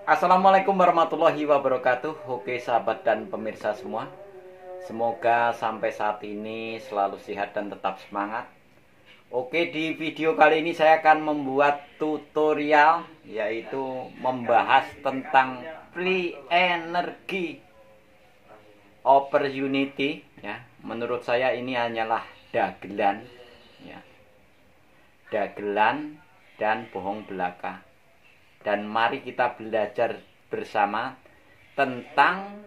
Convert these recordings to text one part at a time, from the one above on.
Assalamualaikum warahmatullahi wabarakatuh. Oke sahabat dan pemirsa semua, semoga sampai saat ini selalu sehat dan tetap semangat. Oke, di video kali ini saya akan membuat tutorial, yaitu membahas tentang free energy opportunity ya. Menurut saya ini hanyalah dagelan ya. Dagelan dan bohong belaka. Dan mari kita belajar bersama tentang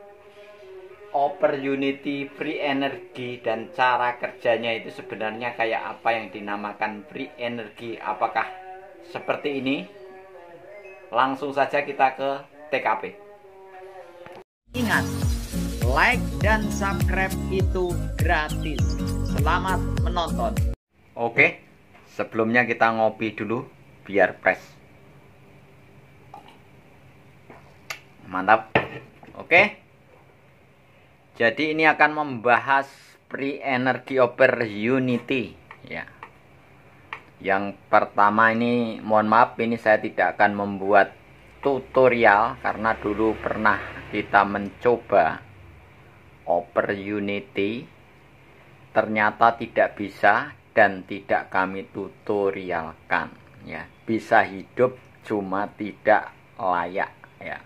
opportunity free energy dan cara kerjanya itu sebenarnya kayak apa yang dinamakan free energy. Apakah seperti ini? Langsung saja kita ke TKP. Ingat, like dan subscribe itu gratis. Selamat menonton. Oke, sebelumnya kita ngopi dulu biar fresh. Mantap. Oke. Jadi ini akan membahas free energy opportunity ya. Yang pertama ini, mohon maaf ini saya tidak akan membuat tutorial karena dulu pernah kita mencoba opportunity, ternyata tidak bisa dan tidak kami tutorialkan ya. Bisa hidup cuma tidak layak ya.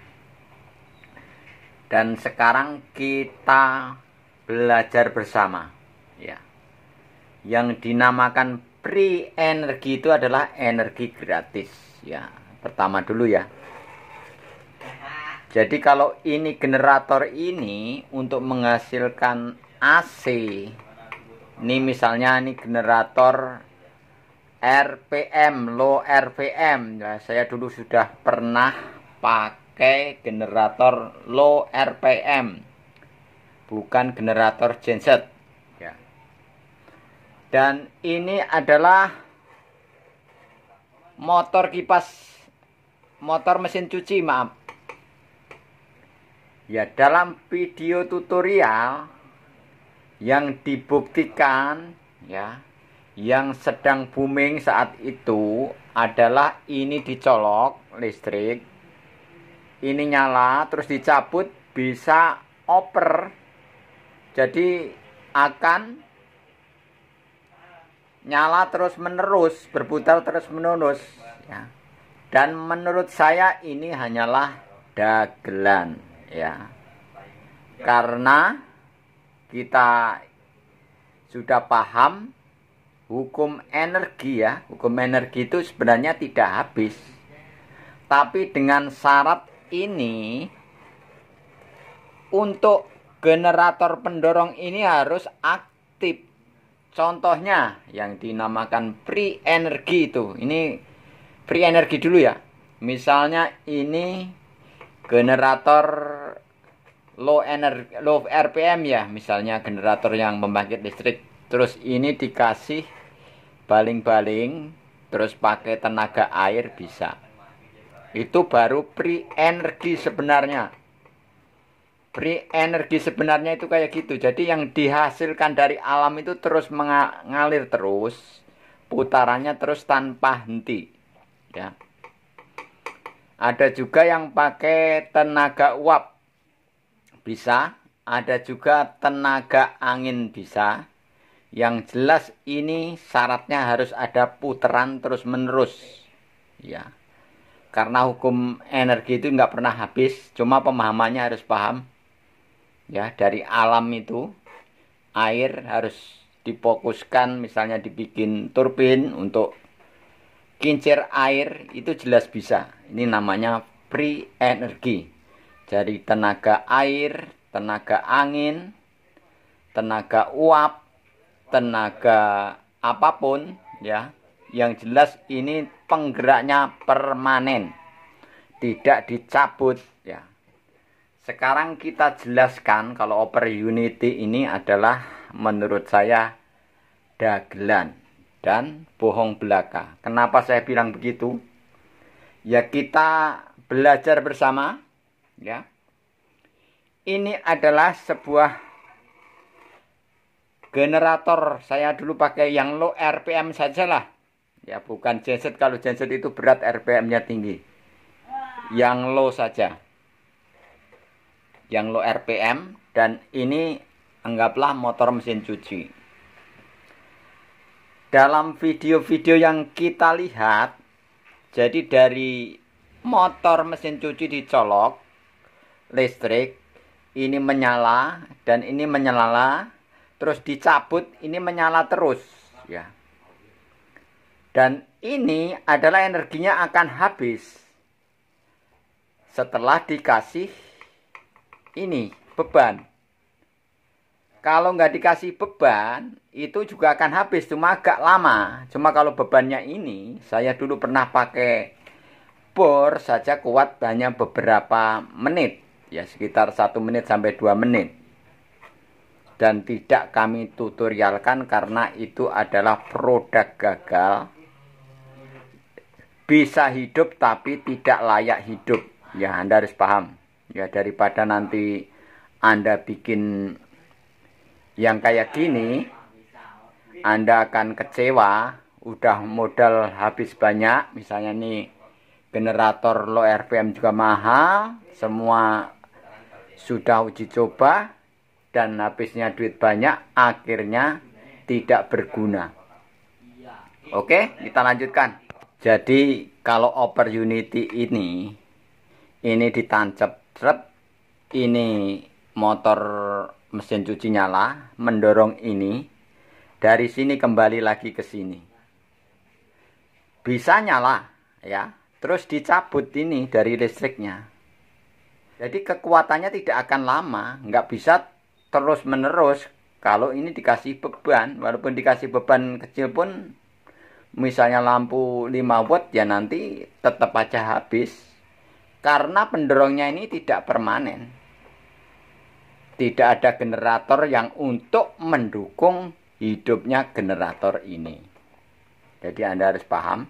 Dan sekarang kita belajar bersama ya. Yang dinamakan free energy itu adalah energi gratis ya. Pertama dulu ya. Jadi kalau ini generator ini untuk menghasilkan AC. Ini misalnya ini generator RPM, low RPM ya. Saya dulu sudah pernah pakai generator low RPM, bukan generator genset ya. Dan ini adalah motor kipas, motor mesin cuci, maaf ya. Dalam video tutorial yang dibuktikan ya, yang sedang booming saat itu adalah ini dicolok listrik, ini nyala terus dicabut bisa oper, jadi akan nyala terus menerus, berputar terus menerus ya. Dan menurut saya ini hanyalah dagelan ya, karena kita sudah paham hukum energi ya. Hukum energi itu sebenarnya tidak habis, tapi dengan syarat ini, untuk generator pendorong ini harus aktif. Contohnya yang dinamakan free energy itu. Ini free energy dulu ya. Misalnya ini generator low RPM ya, misalnya generator yang membangkit listrik. Terus ini dikasih baling-baling, terus pakai tenaga air bisa. Itu baru free energy sebenarnya. Free energy sebenarnya itu kayak gitu. Jadi yang dihasilkan dari alam itu terus mengalir terus, putarannya terus tanpa henti ya. Ada juga yang pakai tenaga uap bisa, ada juga tenaga angin bisa. Yang jelas ini syaratnya harus ada putaran terus menerus ya. Karena hukum energi itu nggak pernah habis, cuma pemahamannya harus paham ya. Dari alam itu air harus difokuskan, misalnya dibikin turbin untuk kincir air, itu jelas bisa. Ini namanya free energy. Jadi tenaga air, tenaga angin, tenaga uap, tenaga apapun ya. Yang jelas ini penggeraknya permanen, tidak dicabut ya. Sekarang kita jelaskan kalau opportunity ini adalah menurut saya dagelan dan bohong belaka. Kenapa saya bilang begitu? Ya kita belajar bersama ya. Ini adalah sebuah generator. Saya dulu pakai yang low RPM sajalah. Ya bukan genset, kalau genset itu berat RPM-nya tinggi. yang low saja, yang low RPM, dan ini anggaplah motor mesin cuci. Dalam video-video yang kita lihat, jadi dari motor mesin cuci dicolok listrik, ini menyala dan ini menyala, terus dicabut, ini menyala terus ya. Dan ini adalah energinya akan habis setelah dikasih ini beban. Kalau nggak dikasih beban, itu juga akan habis, cuma agak lama. Cuma kalau bebannya ini, saya dulu pernah pakai bor saja kuat hanya beberapa menit. Ya sekitar 1 menit sampai 2 menit. Dan tidak kami tutorialkan karena itu adalah produk gagal. Bisa hidup tapi tidak layak hidup. Ya Anda harus paham. Ya daripada nanti Anda bikin yang kayak gini, Anda akan kecewa, udah modal habis banyak, misalnya nih generator low RPM juga mahal, semua sudah uji coba dan habisnya duit banyak, akhirnya tidak berguna. Oke, kita lanjutkan. Jadi kalau Oper Unity ini ditancap, ini motor mesin cuci nyala, mendorong ini, dari sini kembali lagi ke sini. Bisa nyala, ya. Terus dicabut ini dari listriknya. Jadi kekuatannya tidak akan lama, nggak bisa terus menerus. Kalau ini dikasih beban, walaupun dikasih beban kecil pun, misalnya lampu 5 watt, ya nanti tetap aja habis. Karena pendorongnya ini tidak permanen. Tidak ada generator yang untuk mendukung hidupnya generator ini. Jadi Anda harus paham.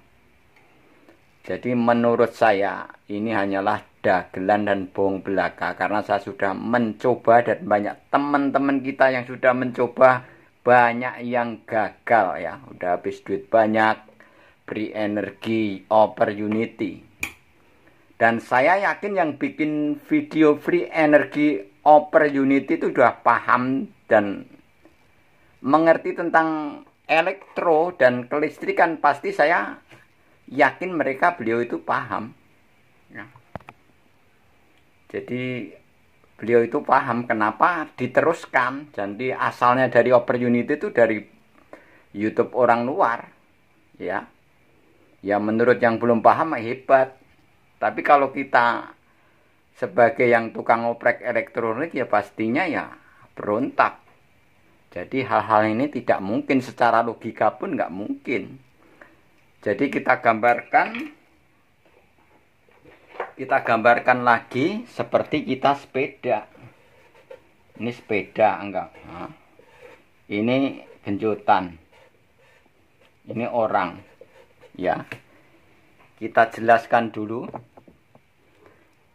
Jadi menurut saya ini hanyalah dagelan dan bohong belaka. Karena saya sudah mencoba dan banyak teman-teman kita yang sudah mencoba, banyak yang gagal ya. Udah habis duit banyak, beri energi Oper Unity. Dan saya yakin yang bikin video free energi Oper Unity itu sudah paham dan mengerti tentang elektro dan kelistrikan. Pasti saya yakin beliau itu paham ya. Jadi beliau itu paham kenapa diteruskan. Jadi asalnya dari Oper Unity itu dari YouTube orang luar ya. Ya menurut yang belum paham hebat. Tapi kalau kita sebagai yang tukang oprek elektronik ya pastinya ya berontak. Jadi hal-hal ini tidak mungkin, secara logika pun nggak mungkin. Jadi kita gambarkan lagi seperti kita sepeda. Ini sepeda enggak. Nah, ini genjotan. Ini orang. Ya. Kita jelaskan dulu.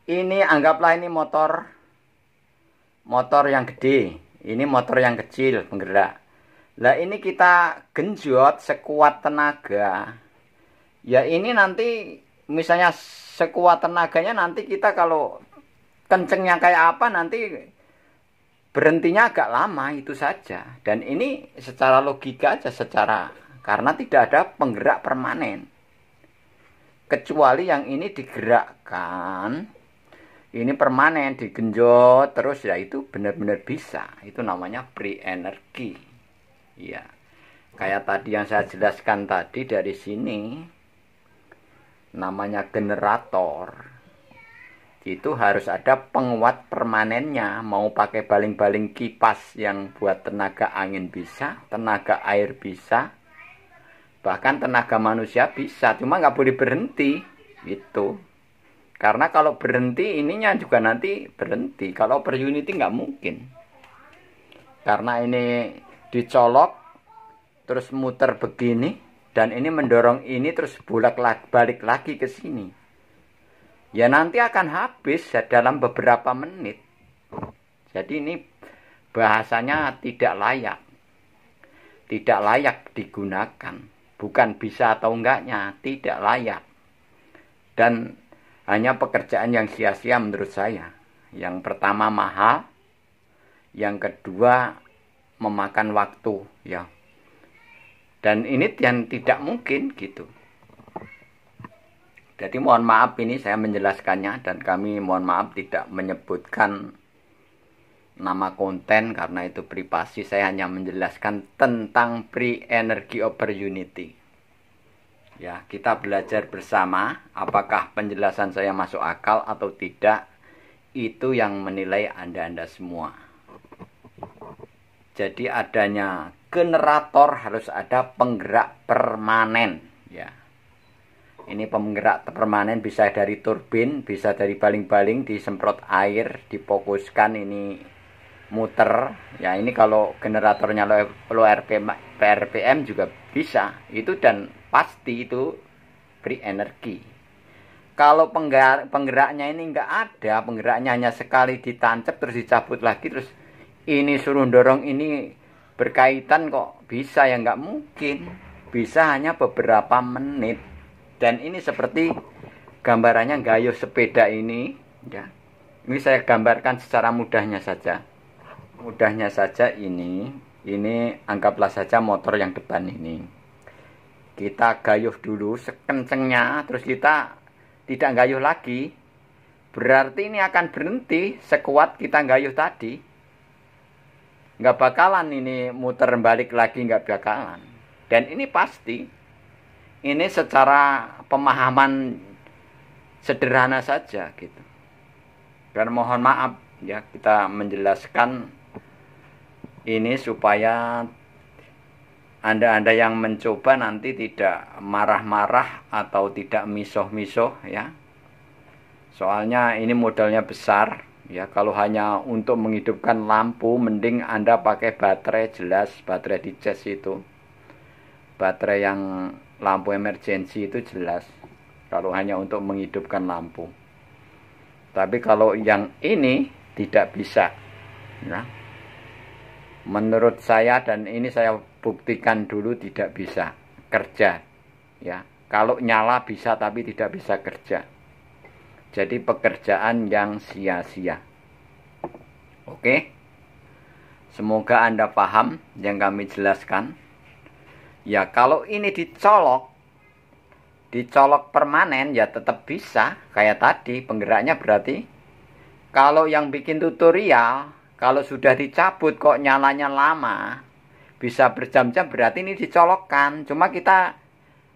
Ini anggaplah ini motor yang gede, ini motor yang kecil penggerak. Lah ini kita genjot sekuat tenaga. Ya ini nanti misalnya sekuat tenaganya, nanti kita kalau kencengnya kayak apa nanti berhentinya agak lama itu saja. Dan ini secara logika aja, karena tidak ada penggerak permanen. Kecuali yang ini digerakkan, ini permanen, digenjot terus, ya itu benar-benar bisa. Itu namanya free energi. Ya. Kayak tadi yang saya jelaskan tadi, dari sini namanya generator. Itu harus ada penguat permanennya. Mau pakai baling-baling kipas yang buat tenaga angin bisa, tenaga air bisa, bahkan tenaga manusia bisa. Cuma nggak boleh berhenti gitu. Karena kalau berhenti ininya juga nanti berhenti. Kalau per unity nggak mungkin. Karena ini dicolok terus muter begini, dan ini mendorong ini terus balik lagi ke sini. Ya nanti akan habis dalam beberapa menit. Jadi ini bahasanya tidak layak. Tidak layak digunakan. Bukan bisa atau enggaknya, tidak layak. Dan hanya pekerjaan yang sia-sia menurut saya. Yang pertama mahal, yang kedua memakan waktu, ya. Dan ini yang tidak mungkin gitu. Jadi mohon maaf ini saya menjelaskannya, dan kami mohon maaf tidak menyebutkan nama konten karena itu privasi. Saya hanya menjelaskan tentang free energy over unity. Ya, kita belajar bersama apakah penjelasan saya masuk akal atau tidak. Itu yang menilai Anda-Anda semua. Jadi adanya generator harus ada penggerak permanen, ya. Ini penggerak permanen bisa dari turbin, bisa dari baling-baling, disemprot air, difokuskan, ini muter. Ya, ini kalau generatornya low RPM juga bisa. Itu dan pasti itu free energy. Kalau penggeraknya ini enggak ada, penggeraknya hanya sekali ditancap terus dicabut lagi, terus ini suruh dorong ini berkaitan kok bisa, ya enggak mungkin. Bisa hanya beberapa menit. Dan ini seperti gambarannya gayuh sepeda ini, ya. Ini saya gambarkan secara mudahnya saja. Mudahnya saja ini anggaplah saja motor yang depan ini. Kita gayuh dulu sekencengnya, terus kita tidak gayuh lagi. Berarti ini akan berhenti sekuat kita gayuh tadi. Nggak bakalan ini muter balik lagi, nggak bakalan. Dan ini pasti. Ini secara pemahaman sederhana saja gitu. Dan mohon maaf ya, kita menjelaskan ini supaya Anda-anda yang mencoba nanti tidak marah-marah atau tidak misoh-misoh ya. Soalnya ini modalnya besar ya. Kalau hanya untuk menghidupkan lampu, mending Anda pakai baterai, jelas baterai di cas itu. Baterai yang lampu emergency itu jelas. Kalau hanya untuk menghidupkan lampu. Tapi kalau yang ini tidak bisa. Ya. Menurut saya, dan ini saya buktikan dulu, tidak bisa kerja. Ya. Kalau nyala bisa tapi tidak bisa kerja. Jadi pekerjaan yang sia-sia. Oke. Semoga Anda paham yang kami jelaskan. Ya, kalau ini dicolok permanen ya tetap bisa. Kayak tadi penggeraknya berarti. Kalau yang bikin tutorial, kalau sudah dicabut kok nyalanya lama, bisa berjam-jam, berarti ini dicolokkan. Cuma kita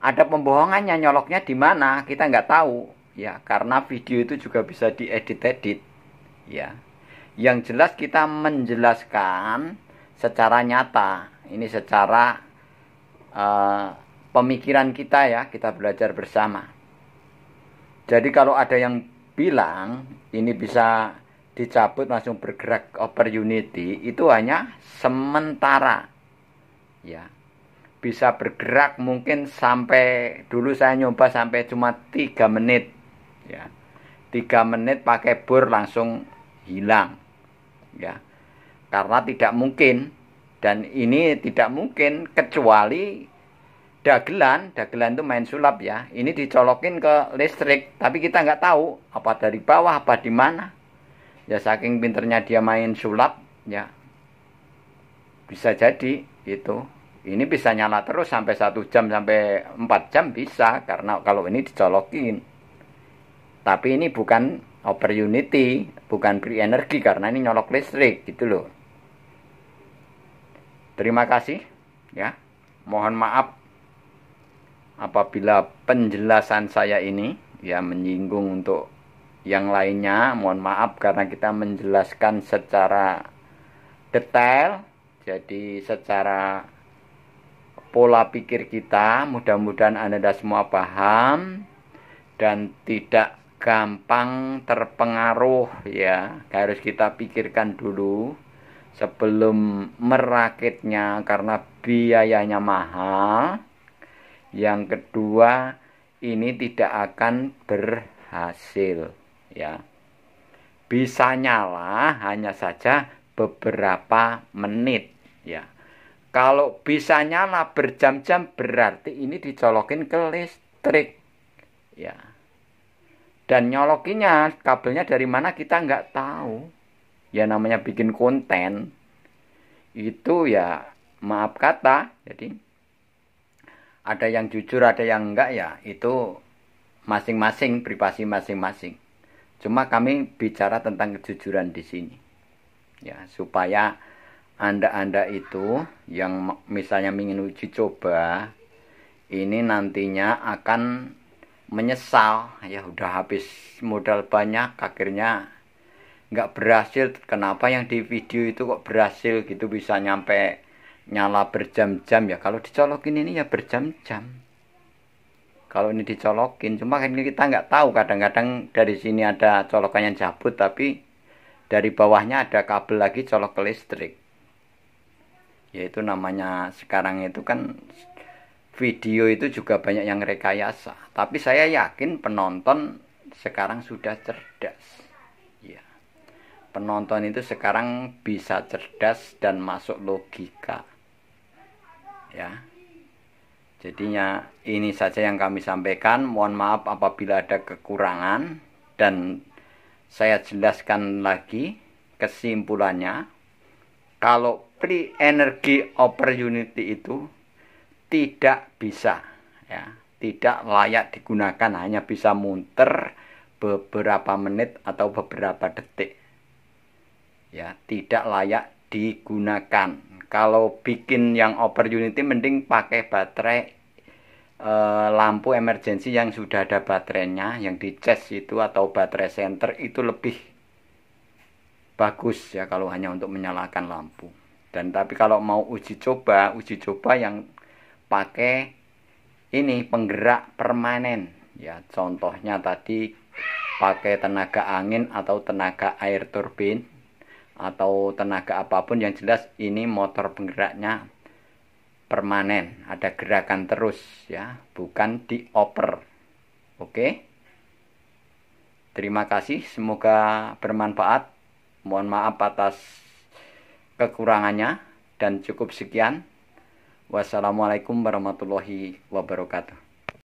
ada pembohongannya, nyoloknya di mana kita nggak tahu. Ya, karena video itu juga bisa diedit-edit. Ya, yang jelas kita menjelaskan secara nyata. Ini secara pemikiran kita ya, kita belajar bersama. Jadi kalau ada yang bilang ini bisa dicabut langsung bergerak over unity, itu hanya sementara ya. Bisa bergerak mungkin sampai, dulu saya nyoba sampai cuma 3 menit ya. 3 menit pakai bor langsung hilang ya. Karena tidak mungkin. Dan ini tidak mungkin kecuali dagelan itu main sulap ya. Ini dicolokin ke listrik, tapi kita nggak tahu apa dari bawah apa di mana. Ya saking pinternya dia main sulap ya. Bisa jadi itu. Ini bisa nyala terus sampai 1 jam sampai 4 jam bisa, karena kalau ini dicolokin. Tapi ini bukan over unity, bukan free energy karena ini nyolok listrik gitu loh. Terima kasih ya. Mohon maaf apabila penjelasan saya ini ya menyinggung untuk yang lainnya. Mohon maaf karena kita menjelaskan secara detail. Jadi secara pola pikir kita, mudah-mudahan Anda semua paham dan tidak gampang terpengaruh ya. Harus kita pikirkan dulu sebelum merakitnya karena biayanya mahal. Yang kedua, ini tidak akan berhasil ya. Bisa nyala hanya saja beberapa menit ya. Kalau bisa nyala berjam-jam berarti ini dicolokin ke listrik ya. Dan nyolokinya kabelnya dari mana kita nggak tahu. Ya namanya bikin konten itu ya maaf kata. Jadi ada yang jujur, ada yang enggak, ya itu masing-masing, privasi masing-masing. Cuma kami bicara tentang kejujuran di sini. Ya, supaya Anda itu yang misalnya ingin uji coba, ini nantinya akan menyesal. Ya udah habis modal banyak, akhirnya nggak berhasil. Kenapa yang di video itu kok berhasil gitu, bisa nyampe nyala berjam-jam? Ya kalau dicolokin ini ya berjam-jam. Kalau ini dicolokin, cuma kan kita nggak tahu, kadang-kadang dari sini ada colokannya cabut, tapi dari bawahnya ada kabel lagi colok ke listrik. Yaitu namanya sekarang itu kan video itu juga banyak yang rekayasa. Tapi saya yakin penonton sekarang sudah cerdas. Ya. Penonton itu sekarang bisa cerdas dan masuk logika. Ya. Jadinya ini saja yang kami sampaikan. Mohon maaf apabila ada kekurangan, dan saya jelaskan lagi kesimpulannya. Kalau free energy opportunity itu tidak bisa, ya, tidak layak digunakan, hanya bisa muter beberapa menit atau beberapa detik. Ya, tidak layak digunakan. Kalau bikin yang opportunity mending pakai baterai lampu emergency yang sudah ada baterainya, yang dicas itu, atau baterai center, itu lebih bagus ya kalau hanya untuk menyalakan lampu. Dan tapi kalau mau uji coba yang pakai ini penggerak permanen. Ya, contohnya tadi pakai tenaga angin atau tenaga air turbin atau tenaga apapun, yang jelas ini motor penggeraknya permanen, ada gerakan terus ya, bukan dioper. Oke. Terima kasih, semoga bermanfaat. Mohon maaf atas kekurangannya, dan cukup sekian. Wassalamualaikum warahmatullahi wabarakatuh.